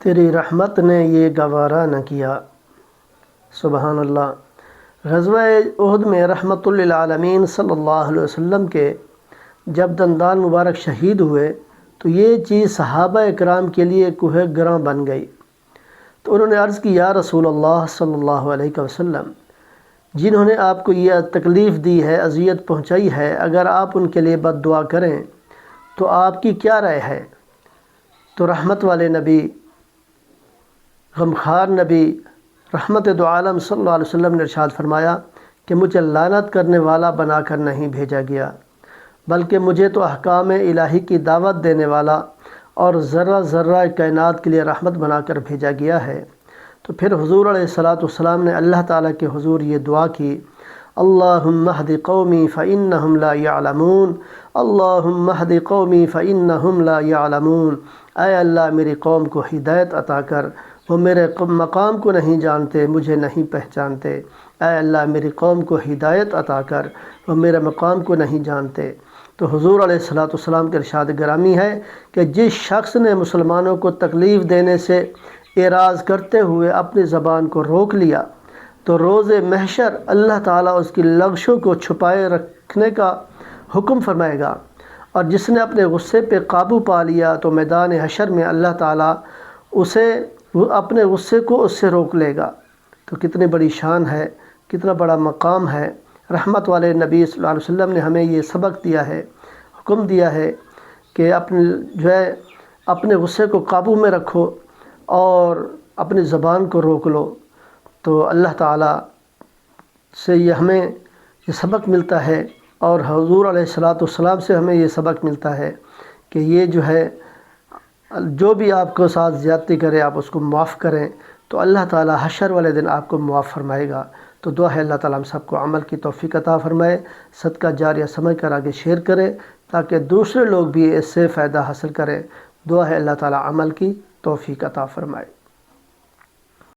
تیری رحمت نے یہ گوارا نہ کیا۔ سبحان اللہ۔ غزوہ احد میں رحمت للعالمین صلی اللہ علیہ وسلم کے جب دندان مبارک شہید ہوئے تو یہ چیز صحابہ اکرام کے لیے کوہ گراں بن گئی۔ تو انہوں نے عرض کی، یا رسول اللہ صلی اللہ علیہ وسلم، جنہوں نے آپ کو یہ تکلیف دی ہے، اذیت پہنچائی ہے، اگر آپ ان کے لیے بد دعا کریں تو آپ کی کیا رائے ہے؟ تو رحمت والے نبی، غمخوار نبی، رحمت دو عالم صلی اللہ علیہ وسلم نے ارشاد فرمایا کہ مجھے لعنت کرنے والا بنا کر نہیں بھیجا گیا، بلکہ مجھے تو احکام الہی کی دعوت دینے والا اور ذرہ ذرہ کائنات کے لیے رحمت بنا کر بھیجا گیا ہے۔ تو پھر حضور علیہ الصلوۃ والسلام نے اللہ تعالیٰ کے حضور یہ دعا کی، اللہم اہد قومی فإنہم لا یعلمون، اللہم اہد قومی فإنہم لا یعلمون۔ اے اللہ میری قوم کو ہدایت عطا کر، وہ میرے مقام کو نہیں جانتے، مجھے نہیں پہچانتے۔ اے اللہ میری قوم کو ہدایت عطا کر، وہ میرے مقام کو نہیں جانتے۔ تو حضور علیہ الصلوۃ والسلام کے ارشاد گرامی ہے کہ جس شخص نے مسلمانوں کو تکلیف دینے سے اعراض کرتے ہوئے اپنی زبان کو روک لیا تو روز محشر اللہ تعالیٰ اس کی لغزشوں کو چھپائے رکھنے کا حکم فرمائے گا، اور جس نے اپنے غصے پہ قابو پا لیا تو میدان حشر میں اللہ تعالیٰ اسے اپنے غصے کو اس سے روک لے گا۔ تو کتنی بڑی شان ہے، کتنا بڑا مقام ہے۔ رحمت والے نبی صلی اللہ علیہ وسلم نے ہمیں یہ سبق دیا ہے، حکم دیا ہے کہ اپنے غصے کو قابو میں رکھو اور اپنی زبان کو روک لو۔ تو اللہ تعالیٰ سے ہمیں یہ سبق ملتا ہے، اور حضور علیہ الصلوۃ والسلام سے ہمیں یہ سبق ملتا ہے کہ یہ جو بھی آپ کو ساتھ زیادتی کرے آپ اس کو معاف کریں، تو اللہ تعالیٰ حشر والے دن آپ کو معاف فرمائے گا۔ تو دعا ہے اللہ تعالیٰ ہم سب کو عمل کی توفیق عطا فرمائے، صدقہ جاریہ سمجھ کر آگے شیئر کرے تاکہ دوسرے لوگ بھی اس سے فائدہ حاصل کریں۔ دعا ہے اللہ تعالیٰ عمل کی توفیق عطا فرمائے۔